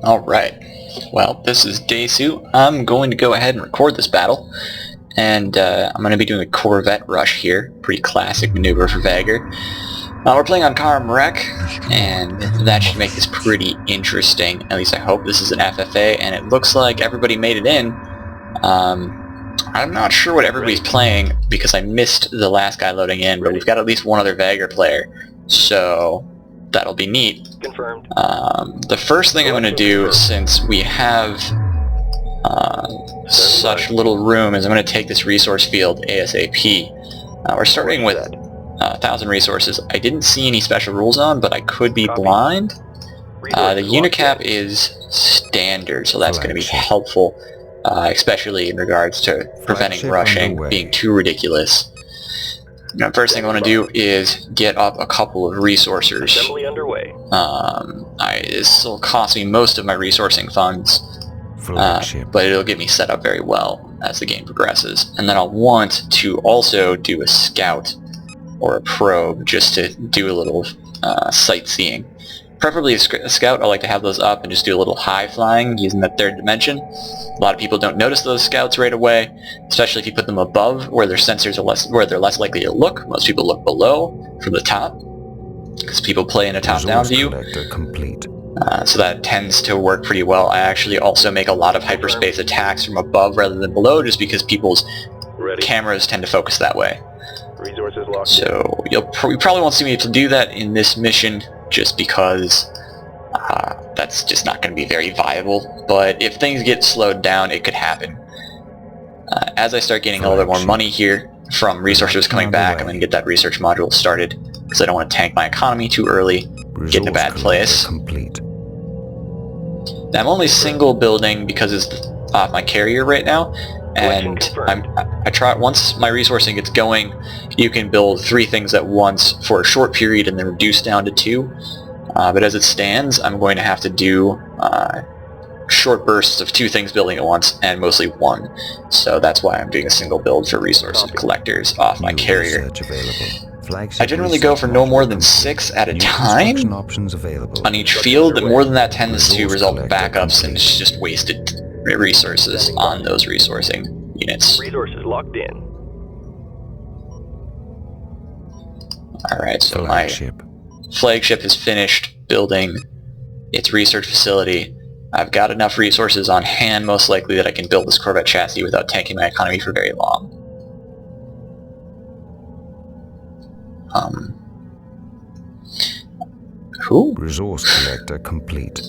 Alright, well, this is Daisu. I'm going to go ahead and record this battle, and I'm going to be doing a Corvette rush here. Pretty classic maneuver for Vaygr. We're playing on Rec, and that should make this pretty interesting. At least I hope. This is an FFA, and it looks like everybody made it in. I'm not sure what everybody's playing, because I missed the last guy loading in, but we've got at least one other Vaygr player, so that'll be neat. Confirmed. The first thing I'm going to do, since we have such little room, is I'm going to take this resource field ASAP. We're starting with 1,000 resources. I didn't see any special rules on, but I could be blind. The unicap is standard, so that's going to be helpful, especially in regards to preventing rushing being too ridiculous. Now, first thing I want to do is get up a couple of resourcers. Assembly underway. This will cost me most of my resourcing funds, but it'll get me set up very well as the game progresses. And then I'll want to also do a scout or a probe just to do a little sightseeing. Preferably a scout. I like to have those up and just do a little high flying using that third dimension. A lot of people don't notice those scouts right away, especially if you put them above where their sensors are where they're less likely to look. Most people look below from the top because people play in a top-down view. So that tends to work pretty well. I actually also make a lot of hyperspace attacks from above rather than below, just because people's cameras tend to focus that way. Resources locked. So you probably won't see me to do that in this mission, just because that's just not going to be very viable. But if things get slowed down, it could happen. As I start getting a little bit more money here from resources coming back, I'm going to get that research module started, because I don't want to tank my economy too early, get in a bad place. Now, I'm only single building because it's off my carrier right now, and I try once my resourcing gets going, you can build 3 things at once for a short period and then reduce down to 2. But as it stands, I'm going to have to do short bursts of 2 things building at once, and mostly 1. So that's why I'm doing a single build for resource collectors off my carrier. I generally go for no more than 6 at a time on each field. More than that tends to result in backups, and it's just wasted resources on those resourcing units. Resources locked in. Alright, so my flagship is finished building its research facility. I've got enough resources on hand, most likely, that I can build this Corvette chassis without tanking my economy for very long. Who? Resource collector complete.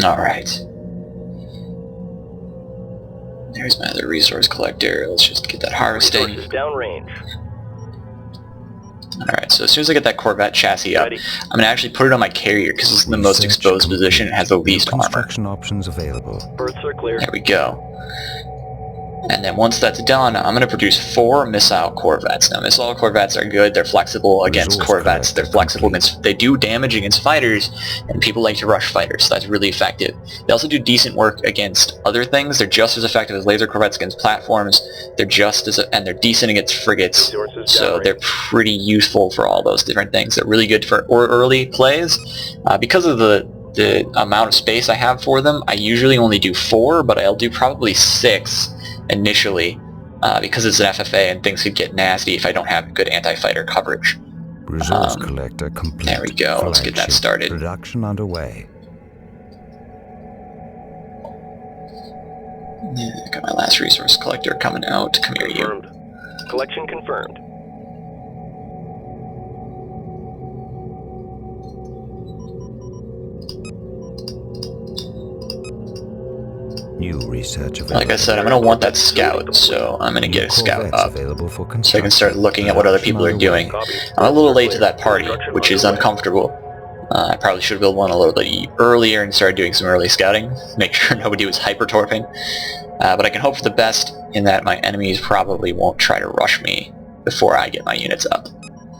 Alright. There's my other resource collector. Let's just get that harvesting. Resources downrange. Alright, so as soon as I get that Corvette chassis up, I'm going to actually put it on my carrier, because it's in the most exposed position. It has the least armor. Construction options available. Berths are clear. There we go. And then once that's done, I'm going to produce 4 missile Corvettes. Now, missile Corvettes are good. They're flexible against Corvettes. They're flexible against... They do damage against fighters, and people like to rush fighters, so that's really effective. They also do decent work against other things. They're just as effective as laser Corvettes against platforms. They're just as... And they're decent against frigates. So they're pretty useful for all those different things. They're really good for early plays. Because of the amount of space I have for them, I usually only do 4, but I'll do probably 6 initially, because it's an FFA and things could get nasty if I don't have good anti-fighter coverage. Resource collector complete. There we go. Let's get that started. Production underway. Yeah, got my last resource collector coming out. Come here, you. Confirmed. Collection confirmed. New research available. Like I said, I'm going to want that scout, so I'm going to get a scout up so I can start looking at what other people are doing. I'm a little late to that party, which is uncomfortable. I probably should have built one a little bit earlier and started doing some early scouting, make sure nobody was hyper-torping. But I can hope for the best in that my enemies probably won't try to rush me before I get my units up.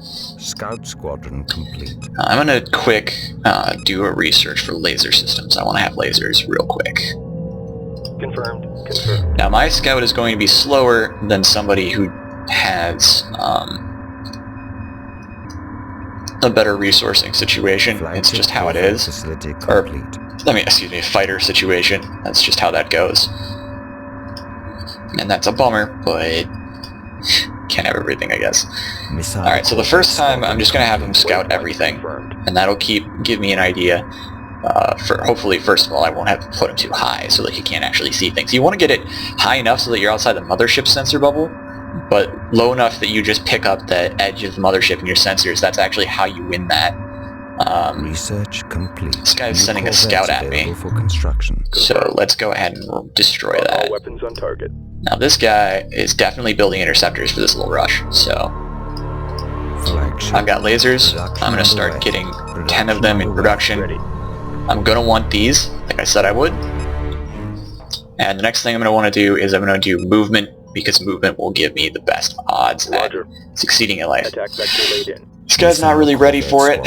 Scout squadron complete. I'm going to quick do a research for laser systems. I want to have lasers real quick. Confirmed. Confirmed. Now my scout is going to be slower than somebody who has a better resourcing situation. It's just how it is. Or, excuse me, fighter situation. That's just how that goes. And that's a bummer, but can't have everything, I guess. Alright, so the first time I'm just going to have him scout everything, and that'll give me an idea. For hopefully, first of all, I won't have to put him too high so that he can't actually see things. You want to get it high enough so that you're outside the mothership sensor bubble, but low enough that you just pick up the edge of the mothership in your sensors. That's actually how you win that. Research complete. This guy's sending a scout at me, for construction. so let's go ahead and destroy that. All weapons on target. Now this guy is definitely building interceptors for this little rush, so I've got lasers. I'm going to start getting 10 of them in production. I'm going to want these, like I said I would. And the next thing I'm going to want to do is I'm going to do movement, because movement will give me the best odds at succeeding in life. Attack vector laid in. This guy's not really ready for it.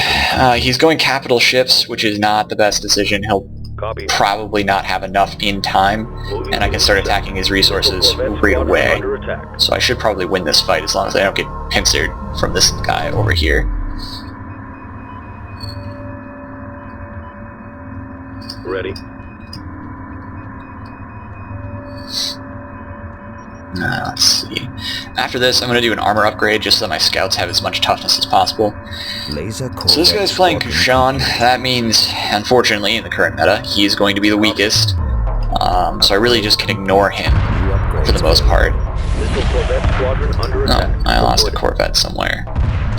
He's going capital ships, which is not the best decision. He'll Copy. probably not have enough in time, and I can start attacking his resources right away. So I should probably win this fight as long as I don't get pincered from this guy over here. Ready. Let's see. After this, I'm going to do an armor upgrade just so that my scouts have as much toughness as possible. So this guy's playing Kushan. That means, unfortunately, in the current meta, he's going to be the weakest. So I really just can ignore him for the most part. Oh, I lost a Corvette somewhere.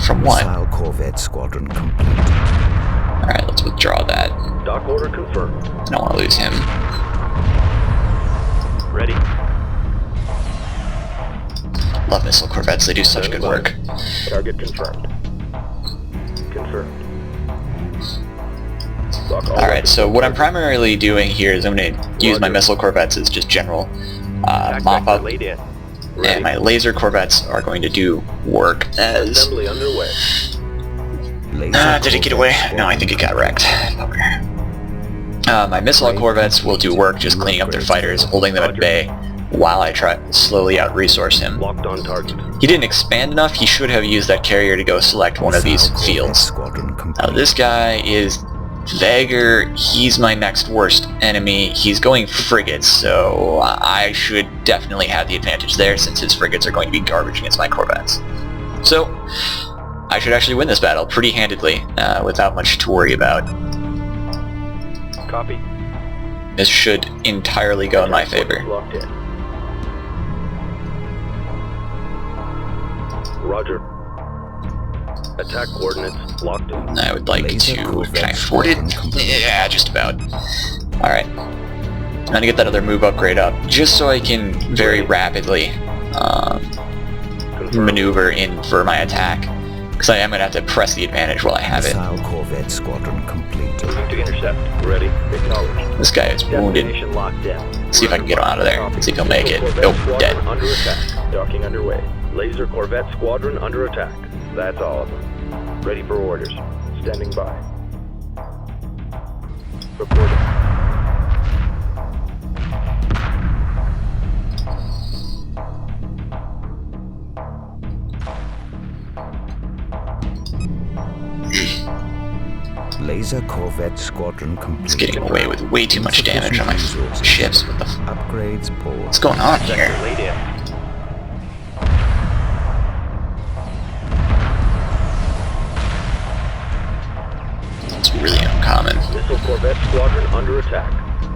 From what? Corvette squadron complete. Alright, let's withdraw that. Dock order confirmed. I don't want to lose him. Ready. Love missile Corvettes, they do such good work. Target confirmed. Confirmed. Alright, so what I'm primarily doing here is I'm going to use my missile Corvettes as just general mop-up, and my laser Corvettes are going to do work as... Assembly underway. Did it get away? No, I think it got wrecked. Okay. My missile Corvettes will do work just cleaning up their fighters, holding them at bay, while I try to slowly out-resource him. Locked on target. He didn't expand enough. He should have used that carrier to go select one of these fields. Now this guy is Vaygr. He's my next worst enemy. He's going frigates, so I should definitely have the advantage there since his frigates are going to be garbage against my corvettes. So I should actually win this battle pretty handedly, without much to worry about. Copy. This should entirely go in my favor. Locked in. Roger. Attack coordinates locked in. I would like to... Can I afford it? Yeah, just about. Alright. I'm gonna get that other move upgrade up, just so I can very rapidly maneuver in for my attack. Because I am gonna have to press the advantage while I have it. Corvette squadron complete. Moving to intercept. Ready. Acknowledged. This guy is wounded. Destination locked in. Let's see if I can get him out of there. See if he'll make it. Nope, dead. Under attack. Docking underway. Laser Corvette squadron under attack. That's all of them. Ready for orders. Standing by. Reporting. Laser Corvette squadron complete. It's getting away with way too much damage on my ships. What the Upgrades pulled. What's going on here? Laid in. It's really uncommon. Missile Corvette squadron under attack.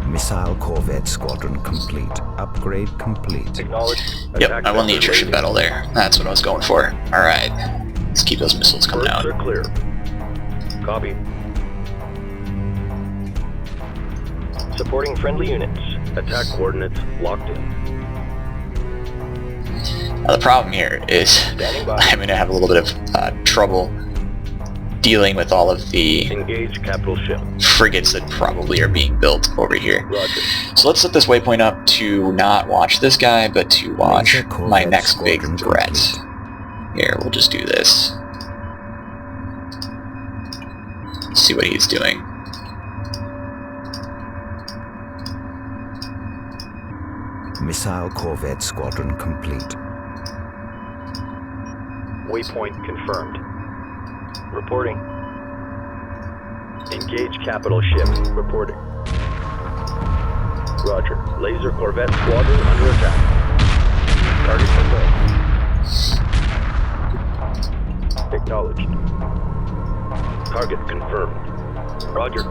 Missile Corvette squadron complete. Upgrade complete. Acknowledged. Yep, I won the attrition battle there. That's what I was going for. Alright. Let's keep those missiles coming out. Are clear. Copy. Supporting friendly units. Attack coordinates locked in. Now the problem here is I'm going to have a little bit of trouble dealing with all of the Engage capital ship. frigates that probably are being built over here. Roger. So let's set this waypoint up to not watch this guy, but to watch my next big threat. Here, we'll just do this. See what he's doing. Missile Corvette squadron complete. Waypoint confirmed. Reporting. Engage capital ship. Reporting. Roger. Laser Corvette squadron under attack. Target confirmed. Acknowledged. Target confirmed. Roger.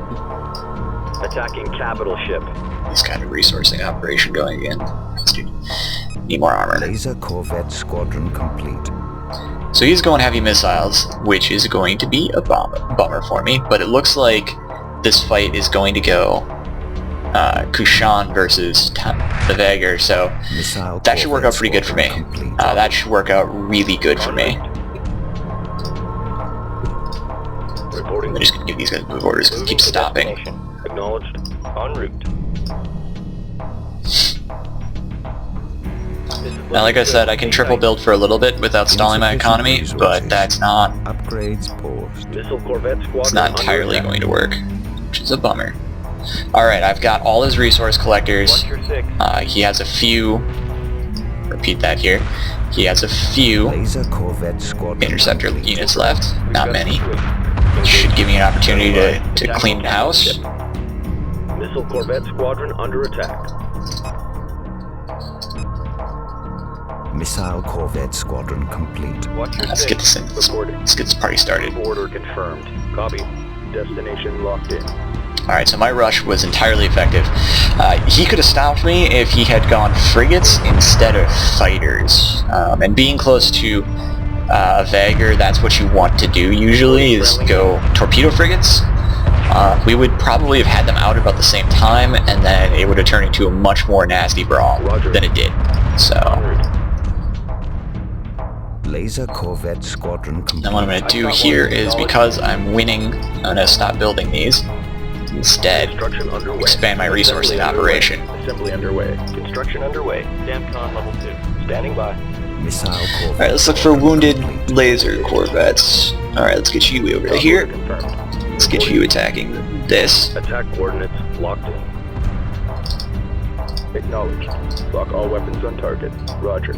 Attacking capital ship. This kind of resourcing operation going again. Need more armor. Laser Corvette squadron complete. So he's going heavy missiles, which is going to be a bummer for me, but it looks like this fight is going to go Kushan versus the Vaygr, so that should work out pretty good for me. That should work out really good for me. I'm just going to give these guys move orders because it keeps stopping. Acknowledged. En route. Now, like I said, I can triple build for a little bit without stalling my economy, but that's not... Upgrades paused. Missile Corvette squadron. It's not entirely going to work, which is a bummer. Alright, I've got all his resource collectors. He has a few... Repeat that here. He has a few interceptor units left. Not many. Should give me an opportunity to clean the house. Missile Corvette squadron under attack. Missile Corvette squadron complete. Let's get this in. Let's get this party started. Order confirmed. Copy. Destination locked in. Alright, so my rush was entirely effective. He could have stopped me if he had gone frigates instead of fighters. And being close to a Vaygr, that's what you want to do usually, is go torpedo frigates. We would probably have had them out about the same time, and then it would have turned into a much more nasty brawl than it did. So... Laser Corvette squadron complete. And what I'm going to do here is, because I'm winning, I'm going to stop building these. Instead, expand my resourcing operation. Assembly underway. Construction underway. Damcon level 2. Standing by. Missile Corvette. Alright, let's look for wounded laser Corvettes. Alright, let's get you over to here. Let's get you attacking this. Attack coordinates locked in. Acknowledged. Lock all weapons on target. Roger.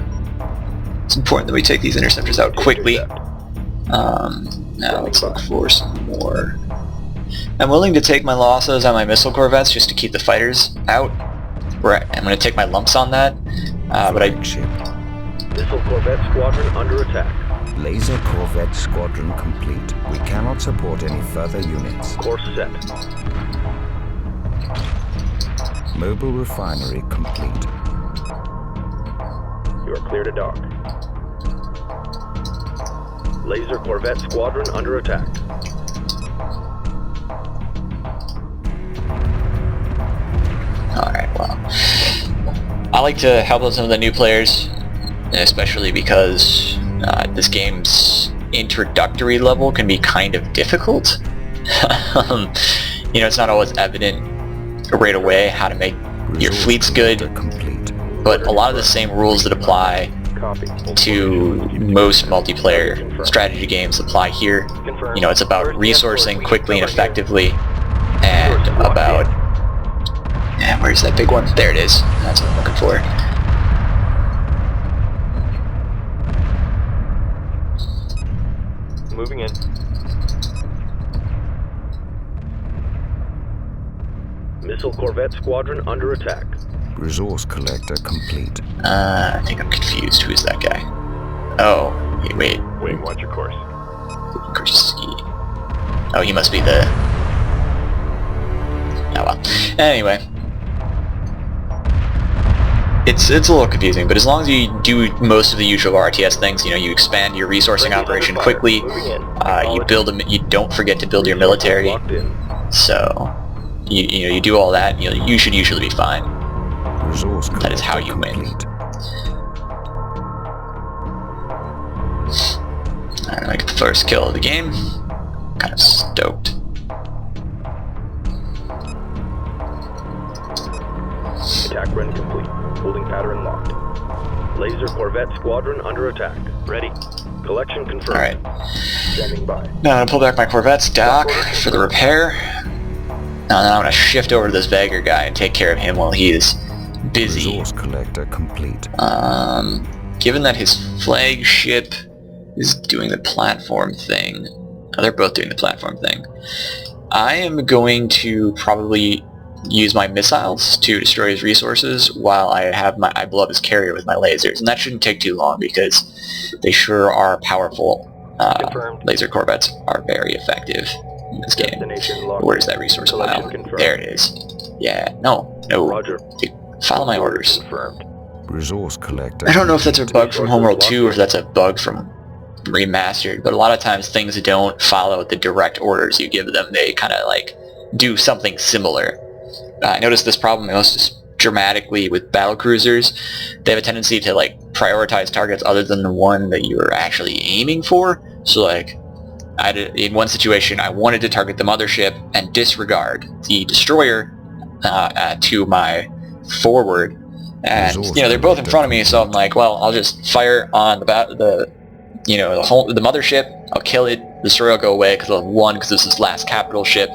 It's important that we take these interceptors out quickly. Now let's look for some more. I'm willing to take my losses on my missile corvettes just to keep the fighters out. I'm going to take my lumps on that, but I... Missile Corvette squadron under attack. Laser Corvette squadron complete. We cannot support any further units. Course set. Mobile refinery complete. You are clear to dock. Laser Corvette squadron under attack. Alright, well. I like to help out some of the new players, especially because this game's introductory level can be kind of difficult. You know, it's not always evident right away how to make your fleets good, but a lot of the same rules that apply to most multiplayer strategy games apply here. You know, it's about resourcing quickly and effectively, and about... Yeah, where's that big one? There it is. That's what I'm looking for. Moving in. Missile Corvette squadron under attack. Resource collector complete. I think I'm confused. Who is that guy? Oh, wait. Wait, watch your course. Oh, he must be the... Oh well. Anyway. It's a little confusing, but as long as you do most of the usual RTS things, you know, you expand your resourcing operation quickly, you build them, you don't forget to build your military, so you do all that, you should usually be fine. That is how you win. Alright, I get the first kill of the game. Kind of stoked. Attack run complete. Holding pattern locked. Laser Corvette squadron under attack. Ready. Collection confirmed. Alright. Standing by. Now I'm going to pull back my Corvettes, dock, for the repair. Now then I'm going to shift over to this Vaygr guy and take care of him while he is busy. Resource collector complete. Given that his flagship is doing the platform thing, they're both doing the platform thing. I am going to probably use my missiles to destroy his resources while I blow up his carrier with my lasers, and that shouldn't take too long because they sure are powerful. Laser Corvettes are very effective in this game. Where's that resource pile? There it is. Yeah, no. Roger. Follow my orders. Resource collector. I don't know if that's a bug from Homeworld 2 or if that's a bug from Remastered, but a lot of times things don't follow the direct orders you give them. They kind of like do something similar. I noticed this problem most dramatically with battlecruisers. They have a tendency to like prioritize targets other than the one that you were actually aiming for. So like, in one situation I wanted to target the mothership and disregard the destroyer to my forward, and you know they're both in front of me, so I'm like, well, I'll just fire on the mothership, I'll kill it, the destroyer will go away because I'll have won, because this is his last capital ship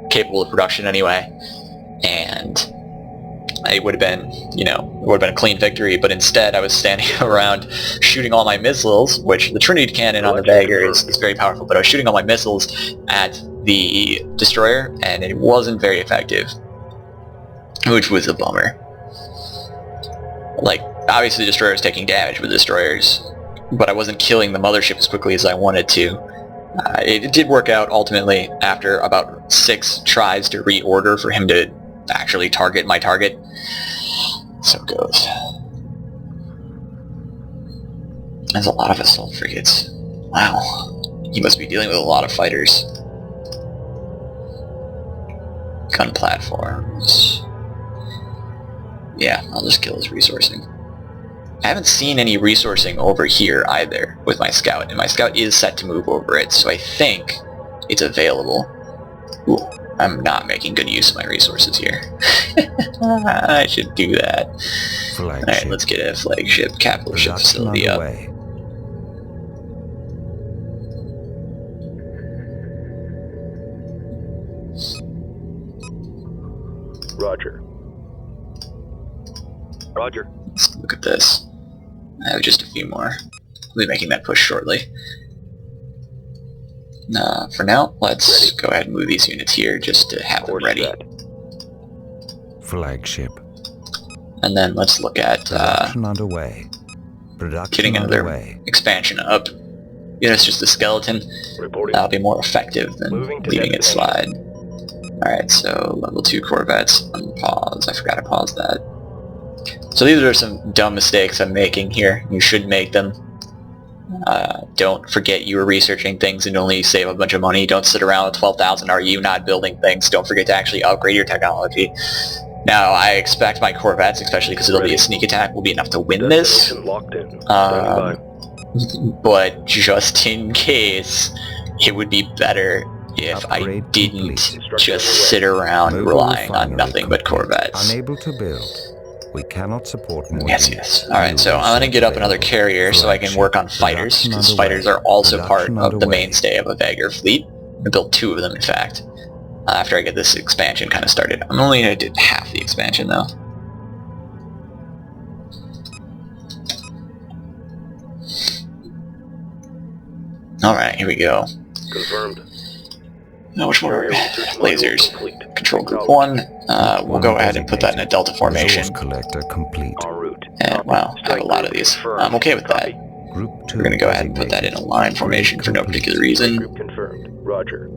capable of production anyway, and it would have been, a clean victory. But instead I was standing around shooting all my missiles, which the Trinity cannon on the Vaygr is very powerful, but I was shooting all my missiles at the destroyer and it wasn't very effective, which was a bummer. Like, obviously the destroyer is taking damage with destroyers, but I wasn't killing the mothership as quickly as I wanted to. It did work out ultimately after about 6 tries to reorder for him to actually target my target. So it goes. There's a lot of assault frigates. Wow. He must be dealing with a lot of fighters. Gun platforms. Yeah, I'll just kill his resourcing. I haven't seen any resourcing over here either with my scout, and my scout is set to move over it, so I think it's available. Ooh, I'm not making good use of my resources here. I should do that. Alright, let's get a flagship capital ship facility up. Roger. Roger. Let's look at this. I have just a few more. I'll be making that push shortly. For now, let's go ahead and move these units here just to have them ready. Flagship. And then let's look at underway. Getting another expansion up. It's just a skeleton. That'll be more effective than leaving it slide. Alright, so level 2 Corvettes. Unpause. I forgot to pause that. So these are some dumb mistakes I'm making here. You should make them. Don't forget you were researching things and only save a bunch of money. Don't sit around with 12,000 RU not building things. Don't forget to actually upgrade your technology. Now, I expect my Corvettes, especially because it'll be a sneak attack, will be enough to win this. But just in case, it would be better if I didn't just sit around relying on nothing but Corvettes. Unable to build. We cannot support more. Yes. Alright, so I'm going to get up another carrier so I can work on fighters, because fighters are also part of the mainstay of a Vaygr fleet. I built 2 of them, in fact, after I get this expansion kind of started. I'm only going to do half the expansion, though. Alright, here we go. Confirmed. Now, which one are lasers? Control group 1. We'll go ahead and put that in a delta formation. Collector complete. And wow, I have a lot of these. I'm okay with that. We're going to go ahead and put that in a line formation for no particular reason. Group confirmed. Roger.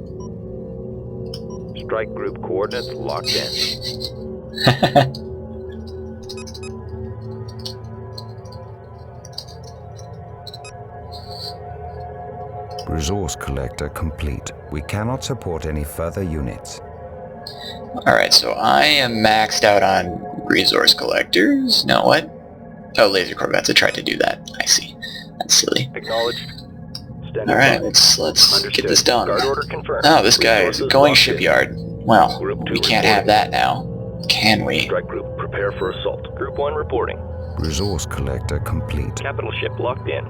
Strike group coordinates locked in. Resource collector complete. We cannot support any further units. Alright, so I am maxed out on resource collectors. No, what? Oh, laser corvettes. I tried to do that. I see. That's silly. Acknowledged. Alright, let's get this done. Oh, this guy is going shipyard. Well, we can't have that now. Can we? Strike group, prepare for assault. Group 1 reporting. Resource collector complete. Capital ship locked in.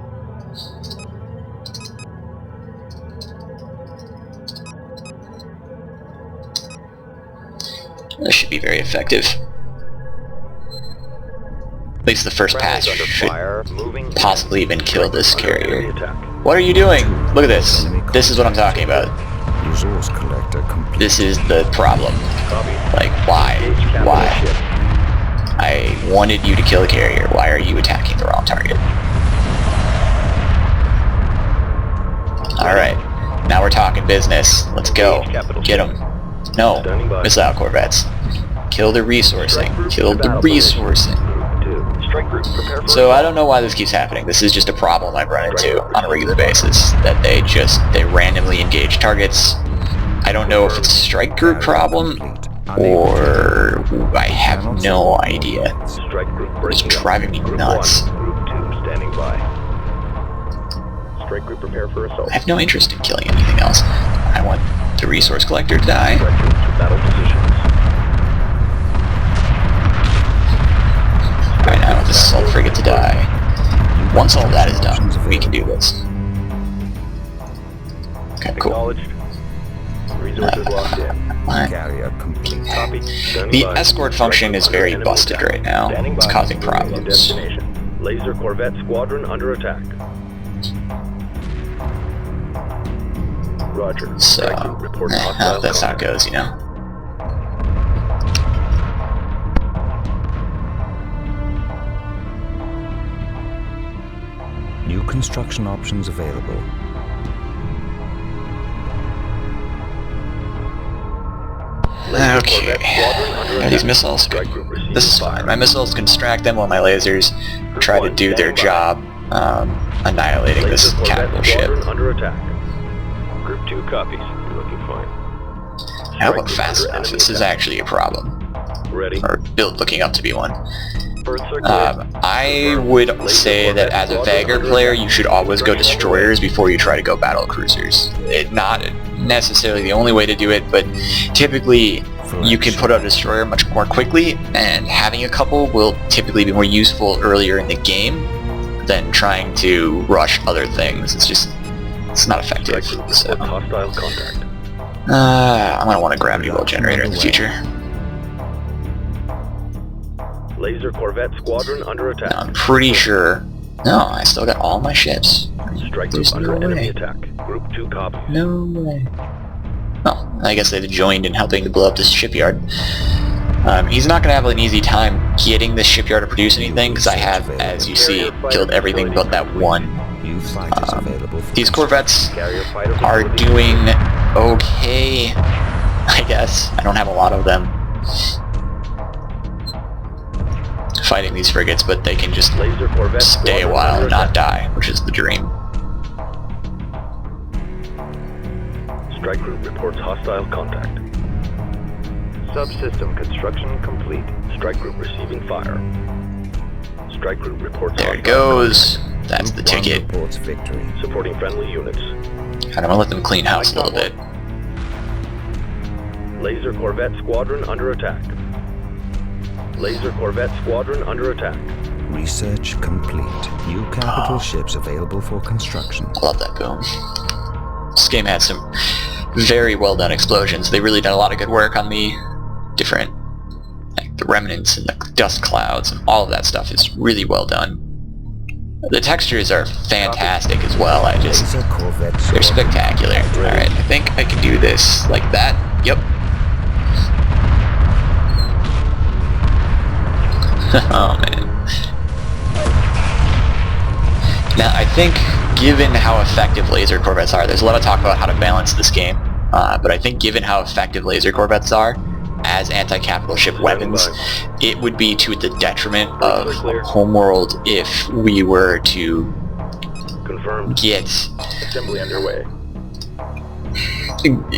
This should be very effective. At least the first pass should possibly even kill this carrier. What are you doing? Look at this. This is what I'm talking about. Resource collector complete. This is the problem. Like, why? Why? I wanted you to kill the carrier. Why are you attacking the wrong target? Alright. Now we're talking business. Let's go. Get them. No. Missile Corvettes. Kill the resourcing. Kill the resourcing. So I don't know why this keeps happening. This is just a problem I run into on a regular basis. That they randomly engage targets. I don't know if it's a strike group problem or I have no idea. It's driving me nuts. I have no interest in killing anything else. I want the resource collector to die. Right now, this assault frigate to die. Once all that is done, we can do this. Okay, cool. The escort function is very busted right now. It's causing problems. Laser Corvette squadron under attack. Roger. So, that's how it goes, you know. New construction options available. Okay. Are these missiles? Good. This is fine. My missiles can distract them while my lasers try to do their job, annihilating this capital ship. Under attack. Group 2 copies. You're looking fine. I hope I'm fast enough. This is actually a problem. Ready. Or looking up to be one. I would say that as a Vaygr player, you should always go destroyers before you try to go battle cruisers. It's not necessarily the only way to do it, but typically you can put out a destroyer much more quickly, and having a couple will typically be more useful earlier in the game than trying to rush other things. It's not effective. So, I'm gonna want a gravity well generator in the future. Laser Corvette squadron under attack. Now, I'm pretty sure. No, I still got all my ships. Strike group under enemy attack. Group 2 copy. No way. Oh, I guess they've joined in helping to blow up this shipyard. He's not going to have an easy time getting this shipyard to produce anything, because I have, as you see, killed everything but that one. These Corvettes are doing okay, I guess. I don't have a lot of them fighting these frigates, but they can just stay a while and not die, which is the dream. Strike group reports hostile contact. Subsystem construction complete. Strike group receiving fire. Strike group reports. There it goes. That's the ticket. Supporting friendly units. And I'm gonna let them clean house a little bit. Laser Corvette squadron under attack. Laser Corvette squadron under attack. Research complete. New capital ships available for construction. I love that boom. This game had some very well done explosions. They really did a lot of good work on the different, like the remnants and the dust clouds and all of that stuff is really well done. The textures are fantastic as well. They're spectacular. Alright, I think I can do this like that. Yep. Oh man. Now I think, given how effective laser corvettes are, there's a lot of talk about how to balance this game, but I think given how effective laser corvettes are as anti-capital ship weapons, it would be to the detriment of Homeworld if we were to get assembly underway.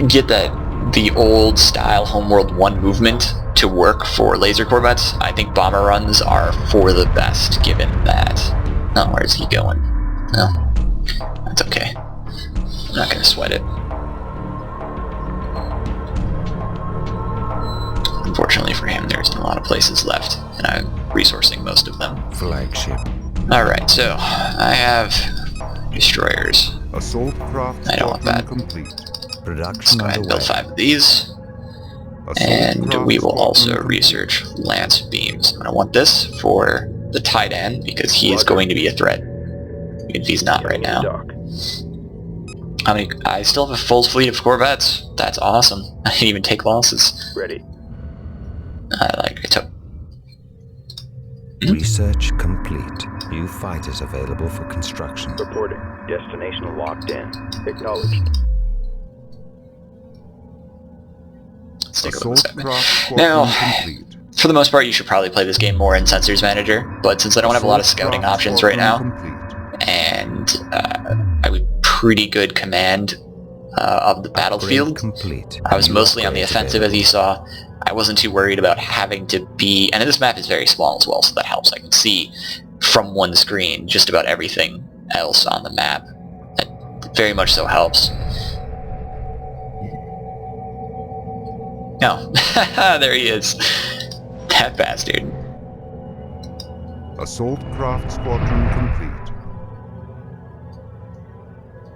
Get the old style Homeworld 1 movement to work for laser corvettes. I think bomber runs are for the best, given that. Oh, where's he going? No, that's okay. I'm not gonna sweat it. Unfortunately for him, there's a lot of places left, and I'm resourcing most of them. Flagship. Alright, so I have destroyers. Assault craft I don't want that. complete. Let's go ahead and build 5 of these. And we will also research lance beams. And I want this for the Titan, because he is going to be a threat, even if he's not right now. I still have a full fleet of Corvettes. That's awesome. I didn't even take losses. Ready. I took... Research complete. New fighters available for construction. Reporting. Destination locked in. Acknowledged. Let's take a look at that. Now, for the most part, you should probably play this game more in Sensors Manager, but since I don't have a lot of scouting options right now, and I have pretty good command of the battlefield, I was mostly on the offensive, as you saw. I wasn't too worried about having to be... And this map is very small as well, so that helps. I can see from one screen just about everything else on the map. That very much so helps. No. There he is. That bastard. Assault craft squadron complete.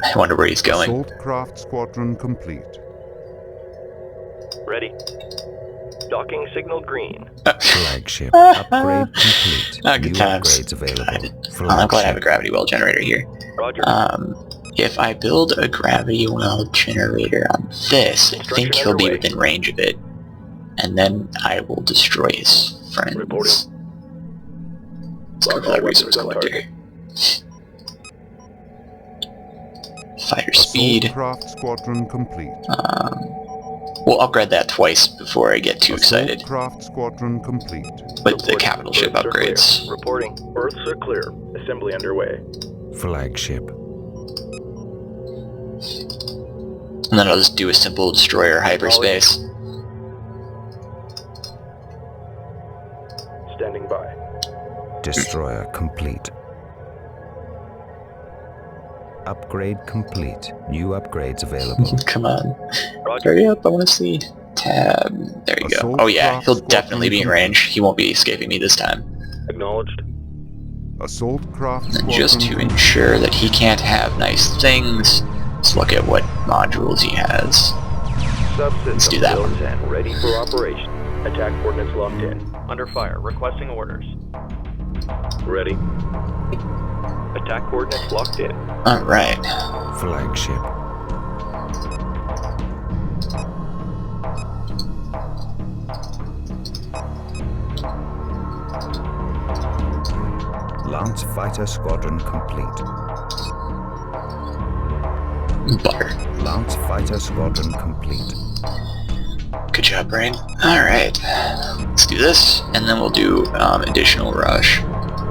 I wonder where he's going. Assault craft squadron complete. Ready. Docking signal green. Flagship upgrade complete. Good New times. upgrades available. I'm glad I have a gravity well generator here. Roger. If I build a gravity well generator on this, I think he'll be within range of it. And then I will destroy his friends. Reporting. Let's go for that resource collector. Fighter speed. Assault craft squadron complete. We'll upgrade that twice before I get too excited. Assault craft squadron complete. With the capital ship upgrades. Reporting. Earths are clear. Assembly underway. Flagship. And then I'll just do a simple destroyer hyperspace. Standing by. Destroyer complete. Upgrade complete. New upgrades available. Come on. Roger. Hurry up, I want to see. Tab. There you go. Assault Oh yeah, craft he'll squadron definitely be in complete. range. He won't be escaping me this time. Acknowledged. Assault craft And squadron just to complete. ensure that he can't have nice things, let's look at what modules he has. Subsystem do that built one. and ready for operation. Attack coordinates locked in. Under fire. Requesting orders. Ready. Attack coordinates locked in. Alright. Flagship. Lance Fighter Squadron complete. Butter. Lance Fighter Squadron complete. Good job, Brain. Alright. Let's do this, and then we'll do additional rush.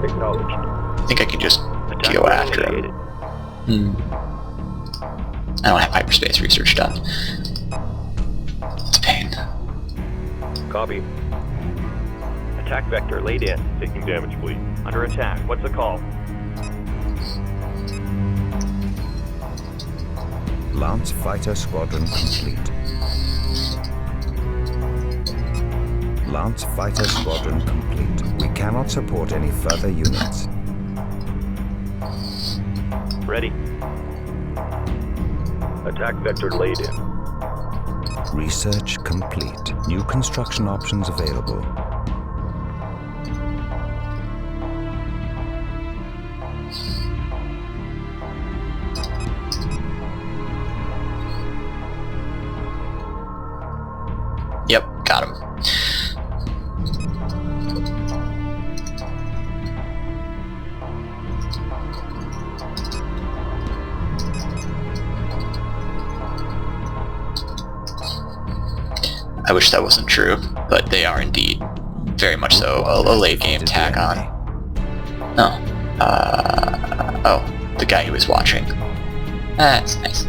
Acknowledged. I think I can just Attack go after him. initiated. I don't have hyperspace research done. It's a pain. Copy. Attack vector laid in. Taking damage, please. Under attack. What's the call? Lance Fighter Squadron complete. Lance Fighter Squadron complete. We cannot support any further units. Ready. Attack vector laid in. Research complete. New construction options available. Yep, got him. I wish that wasn't true, but they are indeed very much so a late game tack on. Oh. Oh, the guy who was watching. That's nice.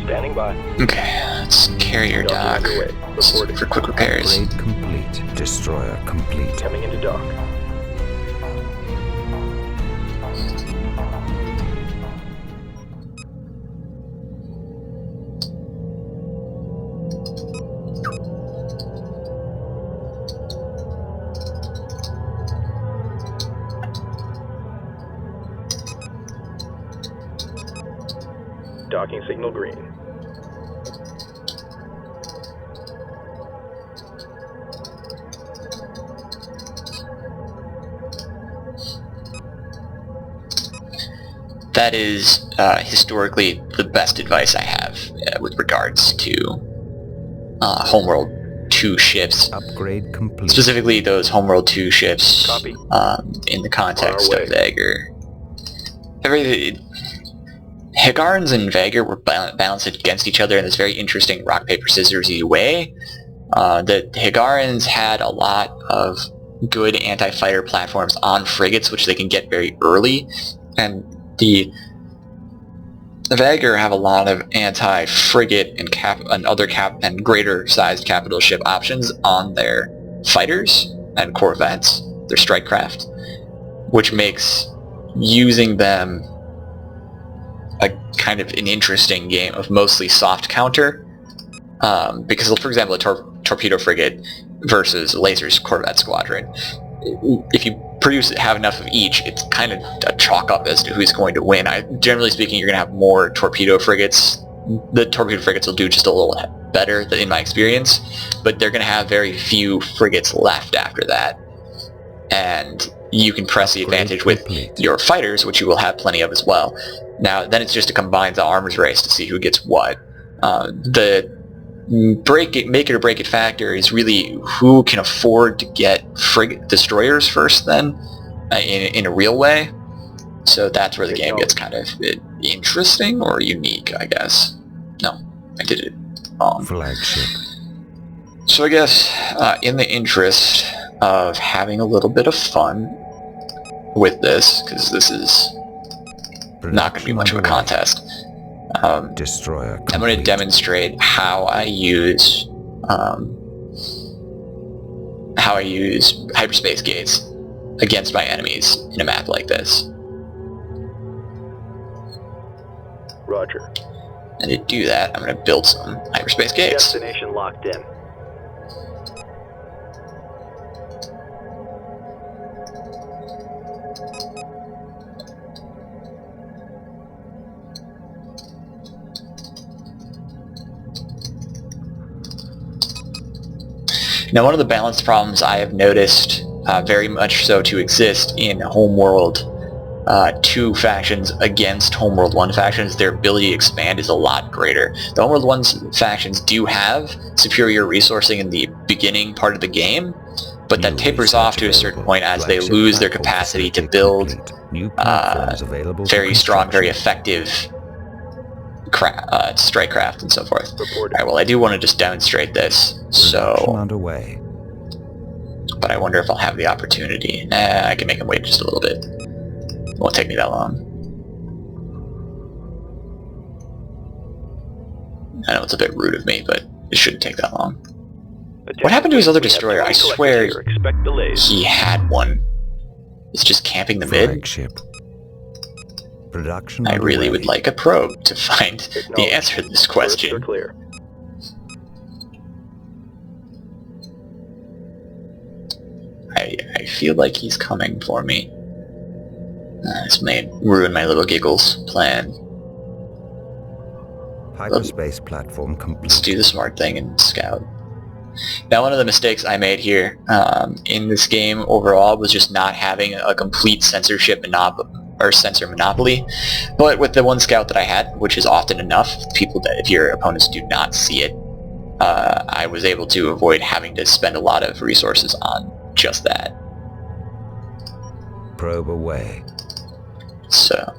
Standing by. Okay, let's carrier dock Reporting. for quick repairs. Upgrade complete. Destroyer complete. Coming into dock. Docking signal green. that is historically the best advice I have with regards to Homeworld 2 ships. Upgrade complete. Specifically those Homeworld 2 ships Copy. In the context On our of Vaygr. Higarans and Vaygr were balanced against each other in this very interesting rock, paper, scissors-y way. The Higarans had a lot of good anti-fighter platforms on frigates, which they can get very early, and the Vaygr have a lot of anti-frigate and greater-sized capital ship options on their fighters and corvettes, their strike craft, which makes using them a kind of an interesting game of mostly soft counter, because, for example, a torpedo frigate versus a laser's corvette squadron, if you have enough of each, it's kind of a chalk up as to who's going to win. Generally speaking, you're going to have more torpedo frigates. The torpedo frigates will do just a little better, in my experience, but they're going to have very few frigates left after that. And you can press the advantage with your fighters, which you will have plenty of as well. Now, then it's just to combine the arms race to see who gets what. The make it or break it factor is really who can afford to get frigate destroyers first then, in a real way. So that's where the game gets kind of interesting or unique, I guess. No, I did it wrong. Flagship. So I guess in the interest of having a little bit of fun with this, because this is not going to be much of a contest, Destroyer complete. I'm going to demonstrate how I use hyperspace gates against my enemies in a map like this. Roger. And to do that, I'm going to build some hyperspace gates. Destination locked in. Now, one of the balance problems I have noticed very much so to exist in Homeworld 2 factions against Homeworld 1 factions, their ability to expand is a lot greater. The Homeworld 1 factions do have superior resourcing in the beginning part of the game, but that tapers off to a certain point as they lose their capacity to build very strong, very effective strike craft and so forth. Alright, well, I do want to just demonstrate this, so... Underway. But I wonder if I'll have the opportunity. I can make him wait just a little bit. It won't take me that long. I know it's a bit rude of me, but it shouldn't take that long. What happened to his other destroyer? I swear he had one. It's just camping the mid. Flagship. Production I really underway. would like a probe to find the answer to this question. Clear. I feel like he's coming for me. This may ruin my little giggles plan. Hyperspace platform complete. Let's do the smart thing and scout. Now, one of the mistakes I made here in this game overall was just not having a complete sensor monopoly. But with the one scout that I had, which is often enough, if your opponents do not see it, I was able to avoid having to spend a lot of resources on just that. Probe away. So,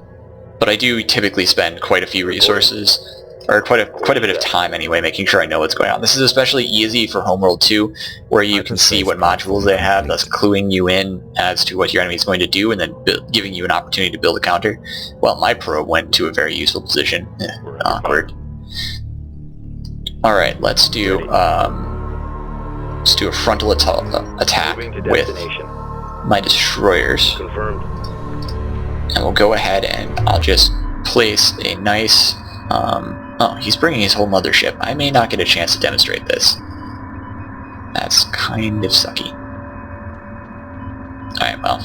but I do typically spend quite a few resources, or quite a bit of time anyway, making sure I know what's going on. This is especially easy for Homeworld 2, where you can see what modules they have, thus cluing you in as to what your enemy is going to do, and then giving you an opportunity to build a counter. Well, my probe went to a very useful position. Awkward. Alright, let's do a frontal attack with my destroyers. Confirmed. And we'll go ahead and I'll just place a nice... oh, he's bringing his whole mothership. I may not get a chance to demonstrate this. That's kind of sucky. Alright, well,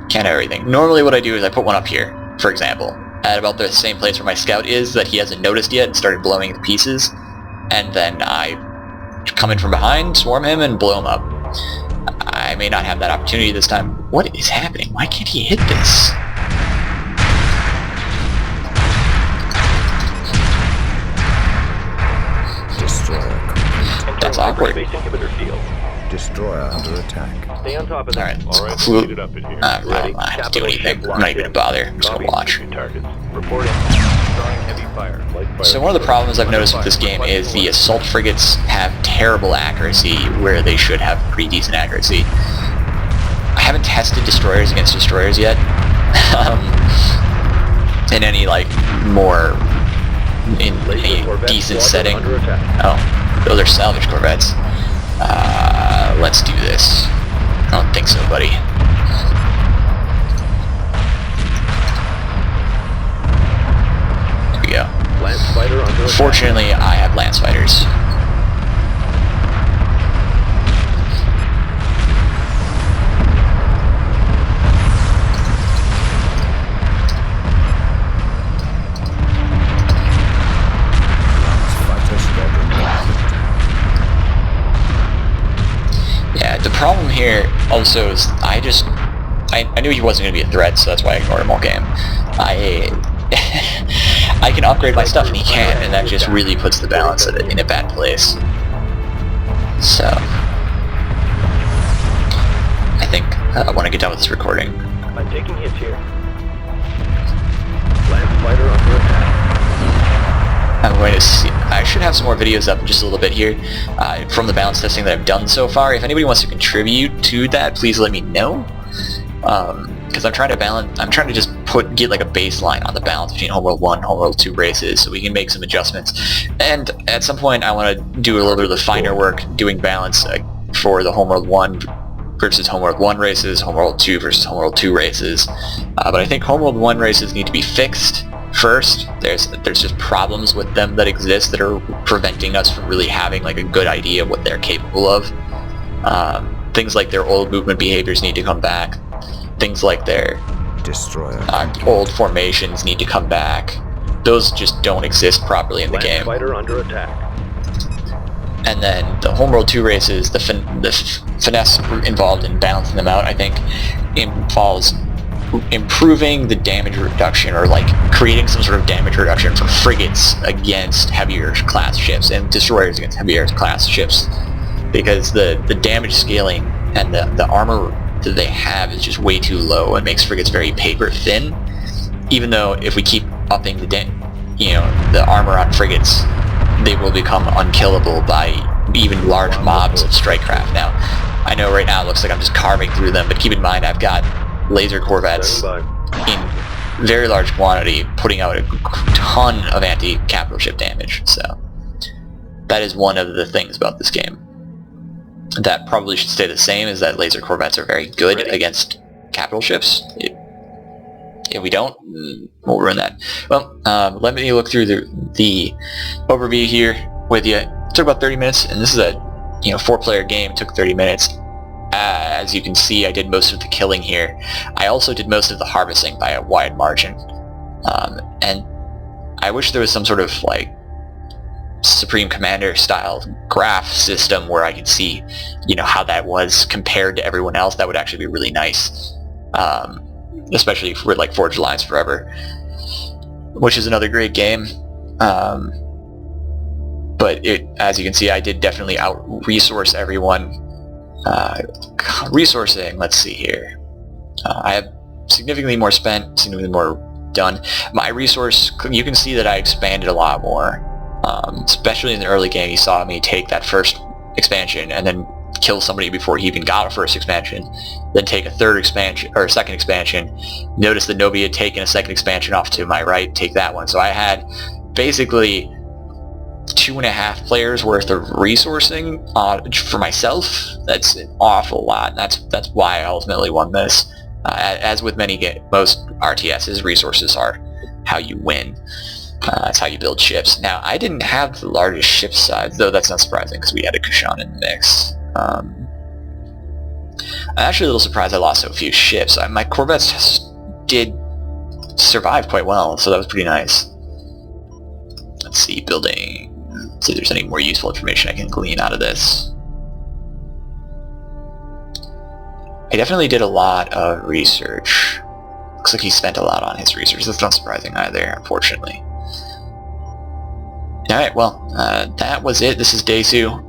can't have everything. Normally what I do is I put one up here, for example, at about the same place where my scout is that he hasn't noticed yet and started blowing to pieces, and then I come in from behind, swarm him, and blow him up. I may not have that opportunity this time. What is happening? Why can't he hit this? awkward. Hyperspace inhibitor field. Destroyer under attack. Stay on top of that. Alright, All right, cool. heat it up in here. I don't have to do anything. I'm not even gonna bother. I'm just gonna watch. Targets. Reporting. Starting heavy fire. Light fire. So one of the problems I've noticed with this game is the assault frigates have terrible accuracy where they should have pretty decent accuracy. I haven't tested destroyers against destroyers yet. In any like more in a decent setting. Oh, those are salvage corvettes. Let's do this. I don't think so, buddy. There we go. Fortunately, I have lance fighters. Yeah, the problem here also is I knew he wasn't going to be a threat, so that's why I ignored him all game. I can upgrade my stuff and he can't, and that just really puts the balance in a bad place. So I think I want to get done with this recording. I'm taking hits here. Lance fighter under attack. I'm going to see. I should have some more videos up in just a little bit here from the balance testing that I've done so far. If anybody wants to contribute to that, please let me know. Because I'm trying to balance. I'm trying to just get like a baseline on the balance between Homeworld 1 and Homeworld 2 races, so we can make some adjustments. And at some point, I want to do a little bit of the finer work, doing balance for the Homeworld 1 versus Homeworld 1 races, Homeworld 2 versus Homeworld 2 races. But I think Homeworld 1 races need to be fixed first. There's just problems with them that exist that are preventing us from really having like a good idea of what they're capable of. Things like their old movement behaviors need to come back. Things like their old formations need to come back. Those just don't exist properly in the game. Fighter under attack. And then the Homeworld 2 races, the finesse involved in balancing them out, I think, involves improving the damage reduction, or like creating some sort of damage reduction for frigates against heavier class ships and destroyers against heavier class ships, because the damage scaling and the armor that they have is just way too low and makes frigates very paper thin. Even though if we keep upping the armor on frigates, they will become unkillable by even large mobs of strike craft. Now, I know right now it looks like I'm just carving through them, but keep in mind I've got laser corvettes in very large quantity, putting out a ton of anti-capital ship damage. So that is one of the things about this game that probably should stay the same, is that laser corvettes are very good against capital ships. If we don't, we'll ruin that. Well, let me look through the overview here with you. It took about 30 minutes, and this is a 4-player game. It took 30 minutes. As you can see, I did most of the killing here. I also did most of the harvesting by a wide margin. And I wish there was some sort of like Supreme Commander style graph system where I could see, how that was compared to everyone else. That would actually be really nice. Especially for like Forged Alliance Forever, which is another great game. But as you can see, I did definitely out-resource everyone. Resourcing, let's see here. I have significantly more spent, significantly more done. My resource, you can see that I expanded a lot more. Especially in the early game, you saw me take that first expansion and then kill somebody before he even got a first expansion, then take a third expansion, or a second expansion. Notice that nobody had taken a second expansion off to my right, take that one. So I had basically 2.5 players worth of resourcing for myself. That's an awful lot. That's why I ultimately won this. As with most RTSs, resources are how you win. That's how you build ships. Now, I didn't have the largest ship size, though that's not surprising because we had a Kushan in the mix. I'm actually a little surprised I lost so few ships. My Corvettes did survive quite well, so that was pretty nice. Let's see, building. Let's see if there's any more useful information I can glean out of this. I definitely did a lot of research. Looks like he spent a lot on his research. That's not surprising either, unfortunately. Alright, well, that was it. This is Desu.